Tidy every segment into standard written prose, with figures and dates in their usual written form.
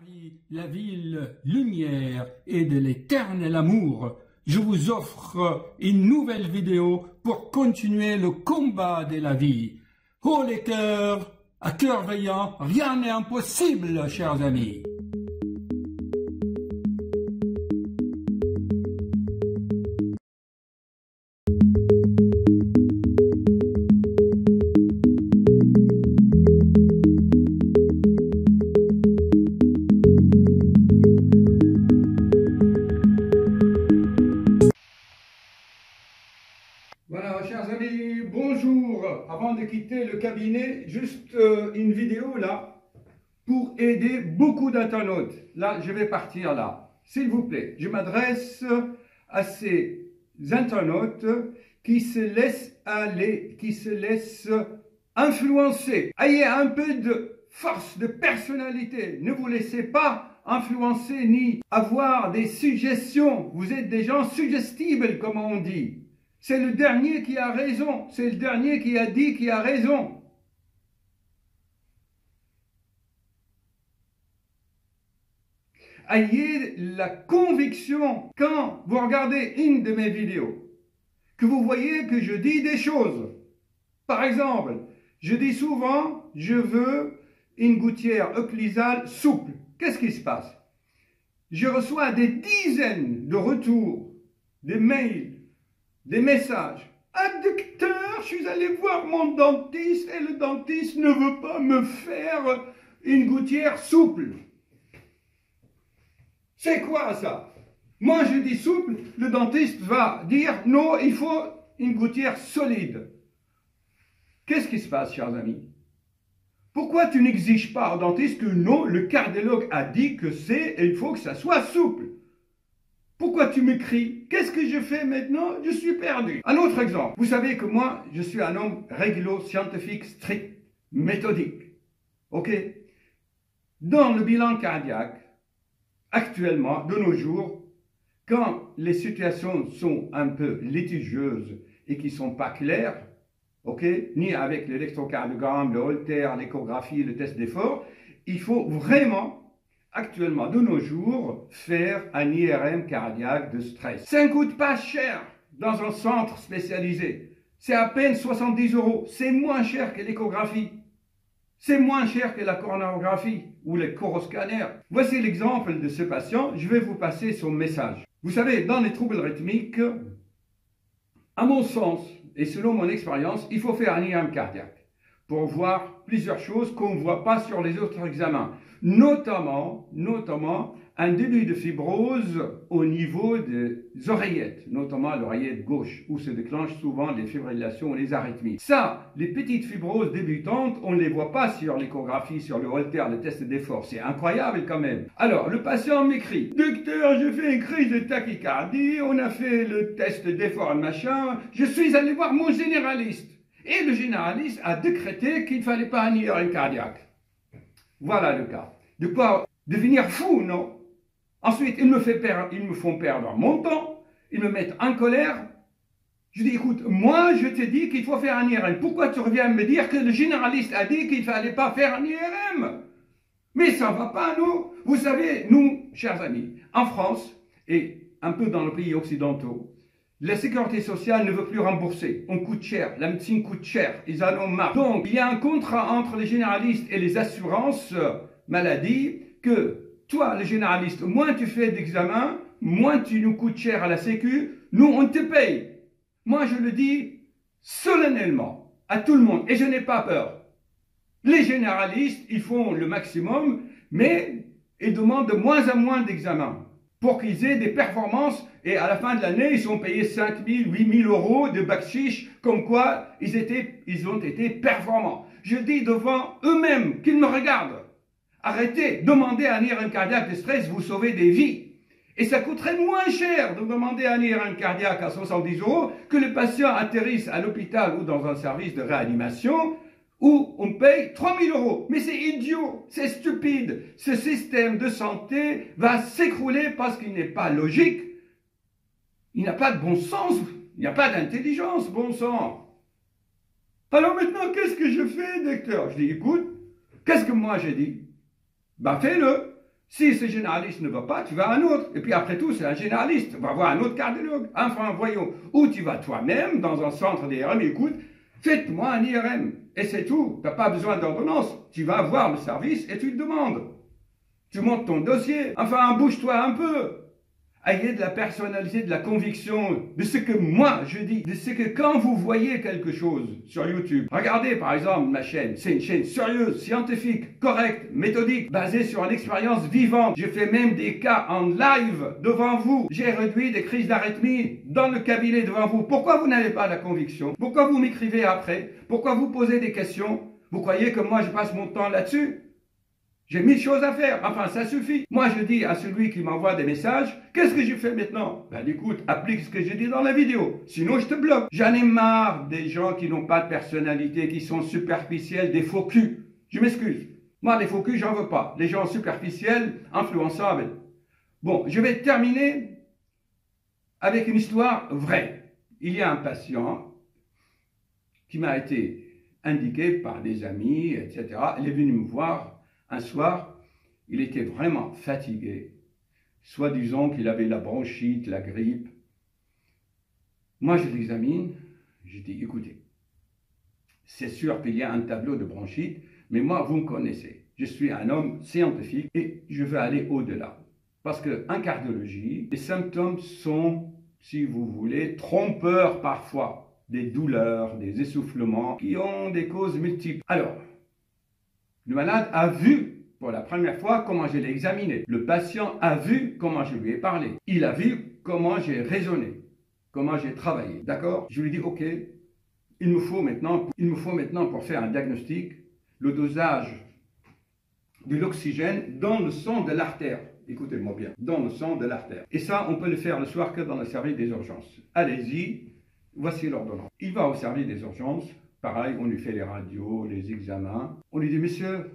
Paris, la ville lumière et de l'éternel amour, je vous offre une nouvelle vidéo pour continuer le combat de la vie. Oh les cœurs, à cœur veillant, rien n'est impossible, chers amis. Voilà, chers amis, bonjour. Avant de quitter le cabinet, juste une vidéo là pour aider beaucoup d'internautes. Là, je vais partir là. S'il vous plaît, je m'adresse à ces internautes qui se laissent aller, qui se laissent influencer. Ayez un peu de force, de personnalité. Ne vous laissez pas influencer ni avoir des suggestions. Vous êtes des gens suggestibles, comme on dit. C'est le dernier qui a raison. C'est le dernier qui a dit qui a raison. Ayez la conviction, quand vous regardez une de mes vidéos, que vous voyez que je dis des choses. Par exemple, je dis souvent, je veux une gouttière occlusale souple. Qu'est-ce qui se passe? Je reçois des dizaines de retours, des mails, des messages. Ah docteur, je suis allé voir mon dentiste et le dentiste ne veut pas me faire une gouttière souple. C'est quoi ça? Moi je dis souple, le dentiste va dire non, il faut une gouttière solide. Qu'est-ce qui se passe, chers amis? Pourquoi tu n'exiges pas au dentiste que non, le cardiologue a dit que c'est et il faut que ça soit souple? Pourquoi tu m'écris? Qu'est-ce que je fais maintenant? Je suis perdu. Un autre exemple. Vous savez que moi, je suis un homme réglo-scientifique, strict, méthodique. Ok? Dans le bilan cardiaque, actuellement, de nos jours, quand les situations sont un peu litigieuses et qui ne sont pas claires, ok, ni avec l'électrocardiogramme, le Holter, l'échographie, le test d'effort, il faut vraiment actuellement, de nos jours, faire un IRM cardiaque de stress. Ça ne coûte pas cher dans un centre spécialisé. C'est à peine 70 €. C'est moins cher que l'échographie. C'est moins cher que la coronarographie ou le coroscanner. Voici l'exemple de ce patient. Je vais vous passer son message. Vous savez, dans les troubles rythmiques, à mon sens et selon mon expérience, il faut faire un IRM cardiaque pour voir plusieurs choses qu'on ne voit pas sur les autres examens. Notamment un début de fibrose au niveau des oreillettes, notamment l'oreillette gauche, où se déclenchent souvent les fibrillations et les arythmies. Ça, les petites fibroses débutantes, on ne les voit pas sur l'échographie, sur le Holter, le test d'effort. C'est incroyable quand même. Alors, le patient m'écrit: docteur, je fais une crise de tachycardie, on a fait le test d'effort, machin, je suis allé voir mon généraliste. Et le généraliste a décrété qu'il ne fallait pas un IRM cardiaque. Voilà le cas. De quoi devenir fou, non? Ensuite, ils me font perdre mon temps, ils me mettent en colère. Je dis, écoute, moi je t'ai dit qu'il faut faire un IRM. Pourquoi tu reviens me dire que le généraliste a dit qu'il ne fallait pas faire un IRM? Mais ça ne va pas, nous. Vous savez, nous, chers amis, en France et un peu dans les pays occidentaux, la sécurité sociale ne veut plus rembourser. On coûte cher, la médecine coûte cher, ils en ont marre. Donc, il y a un contrat entre les généralistes et les assurances maladie que toi, le généraliste, moins tu fais d'examens, moins tu nous coûtes cher à la sécu, nous, on te paye. Moi, je le dis solennellement à tout le monde et je n'ai pas peur. Les généralistes, ils font le maximum, mais ils demandent de moins en moins d'examens pour qu'ils aient des performances. Et à la fin de l'année, ils sont payés 5 000, 8 000 € de bakshish, comme quoi ils ont été performants. Je dis devant eux-mêmes qu'ils me regardent. Arrêtez, demandez un IRM cardiaque de stress, vous sauvez des vies. Et ça coûterait moins cher de demander un IRM cardiaque à 70 € que le patient atterrisse à l'hôpital ou dans un service de réanimation où on paye 3 000 €. Mais c'est idiot, c'est stupide. Ce système de santé va s'écrouler parce qu'il n'est pas logique. Il n'a pas de bon sens, il n'y a pas d'intelligence, bon sang. Alors maintenant, qu'est-ce que je fais, docteur? Je dis, écoute, qu'est-ce que moi j'ai dit? Ben fais-le. Si ce généraliste ne va pas, tu vas à un autre. Et puis après tout, c'est un généraliste. Va voir un autre cardiologue. Enfin, voyons. Ou tu vas toi-même dans un centre d'IRM. Écoute, faites-moi un IRM. Et c'est tout. Tu n'as pas besoin d'ordonnance. Tu vas voir le service et tu le demandes. Tu montes ton dossier. Enfin, bouge-toi un peu. Ayez de la personnalité, de la conviction, de ce que moi je dis, de ce que quand vous voyez quelque chose sur YouTube, regardez par exemple ma chaîne, c'est une chaîne sérieuse, scientifique, correcte, méthodique, basée sur une expérience vivante. Je fais même des cas en live devant vous. J'ai réduit des crises d'arythmie dans le cabinet devant vous. Pourquoi vous n'avez pas la conviction? Pourquoi vous m'écrivez après? Pourquoi vous posez des questions? Vous croyez que moi je passe mon temps là-dessus? J'ai 1000 choses à faire. Enfin, ça suffit. Moi, je dis à celui qui m'envoie des messages, qu'est-ce que je fais maintenant? Ben, écoute, applique ce que j'ai dit dans la vidéo. Sinon, je te bloque. J'en ai marre des gens qui n'ont pas de personnalité, qui sont superficiels, des faux culs. Je m'excuse. Moi, les faux culs, j'en veux pas. Les gens superficiels, influençables. Bon, je vais terminer avec une histoire vraie. Il y a un patient qui m'a été indiqué par des amis, etc. Il est venu me voir. Un soir, il était vraiment fatigué, soi-disant qu'il avait la bronchite, la grippe. Moi, je l'examine, je dis, écoutez, c'est sûr qu'il y a un tableau de bronchite, mais moi, vous me connaissez. Je suis un homme scientifique et je veux aller au-delà. Parce qu'en cardiologie, les symptômes sont, si vous voulez, trompeurs parfois. Des douleurs, des essoufflements qui ont des causes multiples. Alors, le malade a vu pour la première fois comment je l'ai examiné. Le patient a vu comment je lui ai parlé. Il a vu comment j'ai raisonné, comment j'ai travaillé. D'accord? Je lui dis, ok, il me faut maintenant pour faire un diagnostic, le dosage de l'oxygène dans le sang de l'artère. Écoutez-moi bien, dans le sang de l'artère. Et ça, on peut le faire le soir que dans le service des urgences. Allez-y, voici l'ordonnance. Il va au service des urgences. Pareil, on lui fait les radios, les examens. On lui dit, monsieur,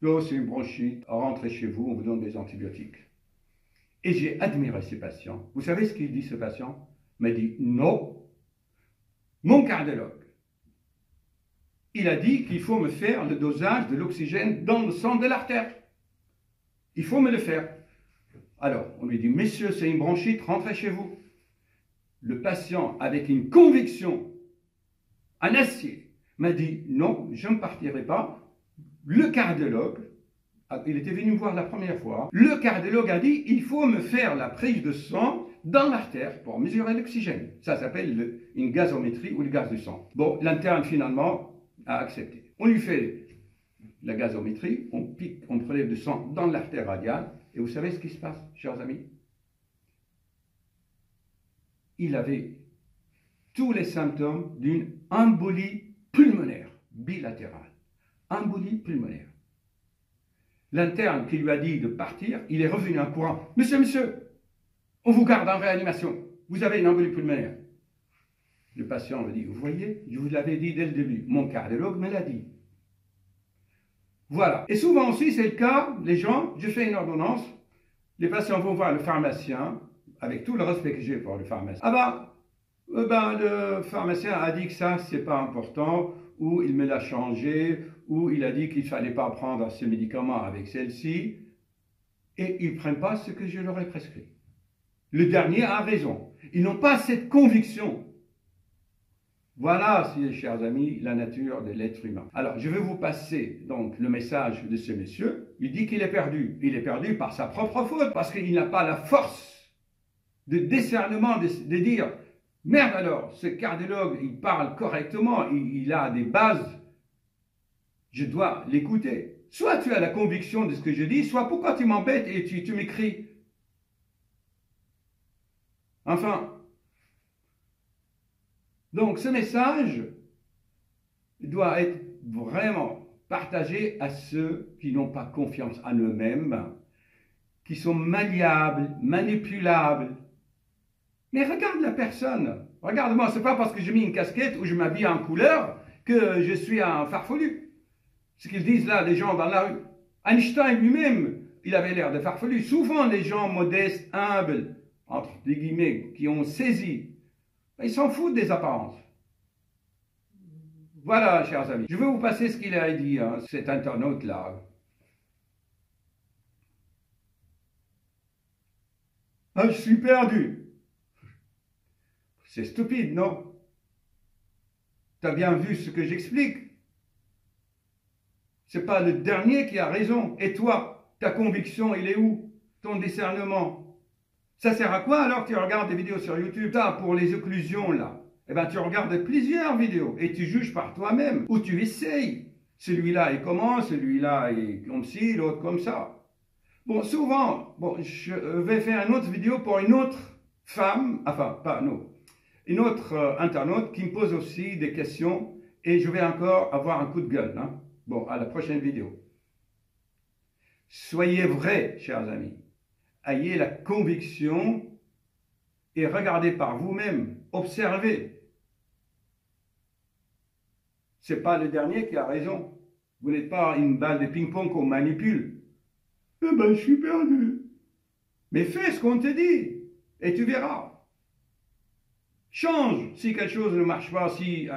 oh, c'est une bronchite, rentrez chez vous, on vous donne des antibiotiques. Et j'ai admiré ces patients. Vous savez ce qu'il dit, ce patient? Il m'a dit, non, mon cardiologue, il a dit qu'il faut me faire le dosage de l'oxygène dans le sang de l'artère. Il faut me le faire. Alors, on lui dit, monsieur, c'est une bronchite, rentrez chez vous. Le patient, avec une conviction, un acier, m'a dit, non, je ne partirai pas. Le cardiologue, il était venu me voir la première fois, le cardiologue a dit, il faut me faire la prise de sang dans l'artère pour mesurer l'oxygène. Ça s'appelle une gazométrie ou le gaz du sang. Bon, l'interne finalement a accepté. On lui fait la gazométrie, on pique, on prélève du sang dans l'artère radiale, et vous savez ce qui se passe, chers amis? Il avait tous les symptômes d'une embolie pulmonaire bilatérale. Embolie pulmonaire. L'interne qui lui a dit de partir, il est revenu en courant. Monsieur, on vous garde en réanimation. Vous avez une embolie pulmonaire. Le patient me dit, vous voyez, je vous l'avais dit dès le début. Mon cardiologue me l'a dit. Voilà. Et souvent aussi, c'est le cas, les gens, je fais une ordonnance, les patients vont voir le pharmacien, avec tout le respect que j'ai pour le pharmacien. Ah le pharmacien a dit que ça, c'est pas important, ou il me l'a changé, ou il a dit qu'il ne fallait pas prendre ce médicament avec celle-ci, et ils ne prennent pas ce que je leur ai prescrit. Le dernier a raison. Ils n'ont pas cette conviction. Voilà, chers amis, la nature de l'être humain. Alors, je vais vous passer donc le message de ce monsieur. Il dit qu'il est perdu. Il est perdu par sa propre faute, parce qu'il n'a pas la force de discernement de dire « Merde alors, ce cardiologue, il parle correctement, il a des bases, je dois l'écouter. » Soit tu as la conviction de ce que je dis, soit pourquoi tu m'embêtes et tu m'écris. Enfin, donc ce message doit être vraiment partagé à ceux qui n'ont pas confiance en eux-mêmes, qui sont malléables, manipulables. Mais regarde la personne. Regarde-moi, ce n'est pas parce que j'ai mis une casquette ou je m'habille en couleur que je suis un farfelu. Ce qu'ils disent là, les gens dans la rue. Einstein lui-même, il avait l'air de farfelu. Souvent, les gens modestes, humbles, entre des guillemets, qui ont saisi, ils s'en foutent des apparences. Voilà, chers amis. Je vais vous passer ce qu'il a dit, cet internaute-là. Ah, je suis perdu. C'est stupide, non? Tu as bien vu ce que j'explique? C'est pas le dernier qui a raison. Et toi, ta conviction, il est où? Ton discernement. Ça sert à quoi alors que tu regardes des vidéos sur YouTube? Ça, pour les occlusions, là. Eh bien, tu regardes plusieurs vidéos et tu juges par toi-même. Ou tu essayes. Celui-là, il commence, celui-là, il comme ci, l'autre comme ça. Bon, souvent, bon, je vais faire une autre vidéo pour une autre femme, enfin, pas nous, une autre internaute qui me pose aussi des questions et je vais encore avoir un coup de gueule. Hein. Bon, à la prochaine vidéo. Soyez vrais, chers amis. Ayez la conviction et regardez par vous-même. Observez. C'est pas le dernier qui a raison. Vous n'êtes pas une balle de ping-pong qu'on manipule. Eh ben, je suis perdu. Mais fais ce qu'on te dit et tu verras. Change si quelque chose ne marche pas, si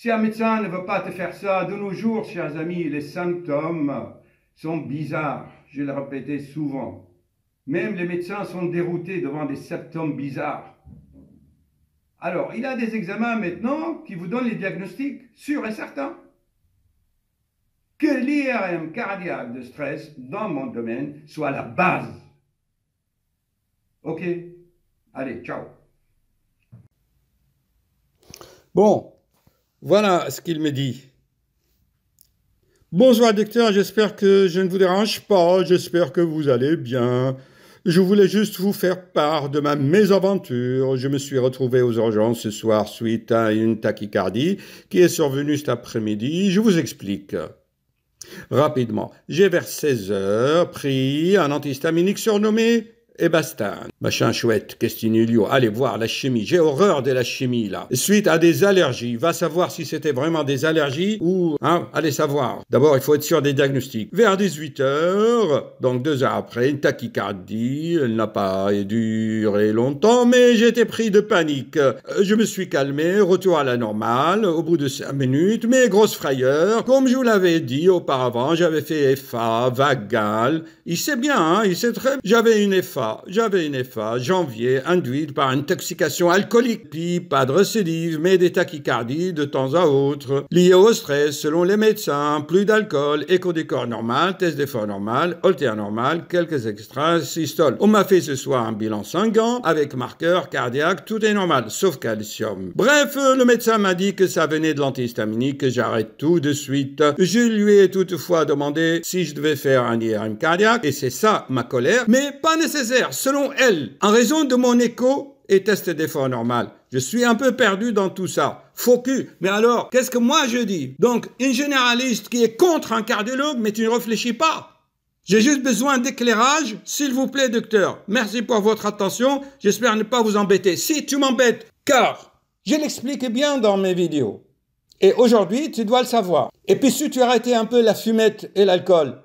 un médecin ne veut pas te faire ça. De nos jours, chers amis, les symptômes sont bizarres. Je l'ai répété souvent. Même les médecins sont déroutés devant des symptômes bizarres. Alors, il y a des examens maintenant qui vous donnent les diagnostics sûrs et certains. Que l'IRM cardiaque de stress, dans mon domaine, soit la base. Ok? Allez, ciao. Bon, voilà ce qu'il me dit. Bonsoir docteur, j'espère que je ne vous dérange pas, j'espère que vous allez bien. Je voulais juste vous faire part de ma mésaventure. Je me suis retrouvé aux urgences ce soir suite à une tachycardie qui est survenue cet après-midi. Je vous explique. Rapidement, j'ai vers 16 heures pris un antihistaminique surnommé Ebastan. Machin chouette, Kestinulio. Allez voir la chimie. J'ai horreur de la chimie, là. Suite à des allergies. Va savoir si c'était vraiment des allergies ou... Hein, allez savoir. D'abord, il faut être sûr des diagnostics. Vers 18 heures, donc 2 heures après, une tachycardie. Elle n'a pas duré longtemps, mais j'ai été pris de panique. Je me suis calmé, retour à la normale. Au bout de 5 minutes, mais grosse frayeur. Comme je vous l'avais dit auparavant, j'avais fait FA, vagal. Il sait bien, hein, il sait très bien. J'avais une FA, janvier, induite par intoxication alcoolique, puis pas de récidive, mais des tachycardies de temps à autre, liées au stress selon les médecins, plus d'alcool, écho des corps normal, test d'effort normal, holter normal, quelques extras, systole. On m'a fait ce soir un bilan sanguin avec marqueur cardiaque, tout est normal, sauf calcium. Bref, le médecin m'a dit que ça venait de l'antihistaminique, que j'arrête tout de suite. Je lui ai toutefois demandé si je devais faire un IRM cardiaque, et c'est ça ma colère, mais pas nécessaire, selon elle, en raison de mon écho et test d'effort normal. Je suis un peu perdu dans tout ça. Faux cul. Mais alors, qu'est-ce que moi je dis? Donc, une généraliste qui est contre un cardiologue, mais tu ne réfléchis pas. J'ai juste besoin d'éclairage, s'il vous plaît, docteur. Merci pour votre attention. J'espère ne pas vous embêter. Si tu m'embêtes, car je l'explique bien dans mes vidéos. Et aujourd'hui, tu dois le savoir. Et puis, si tu arrêtais un peu la fumette et l'alcool,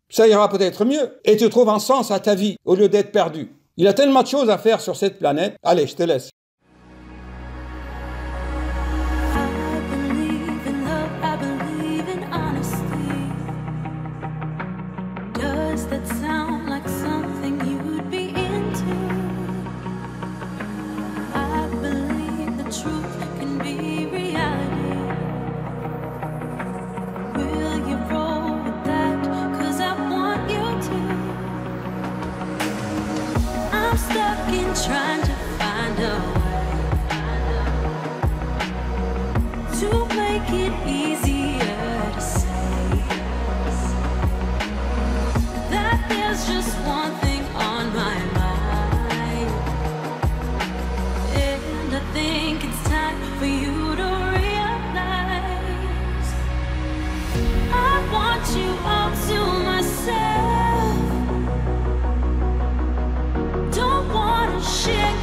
ça ira peut-être mieux. Et tu trouves un sens à ta vie au lieu d'être perdu. Il y a tellement de choses à faire sur cette planète. Allez, je te laisse. Trying to find a way to make it easier to say that there's just one thing on my mind, and I think it's time for you to realize I want you all to myself. Don't wanna share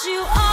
you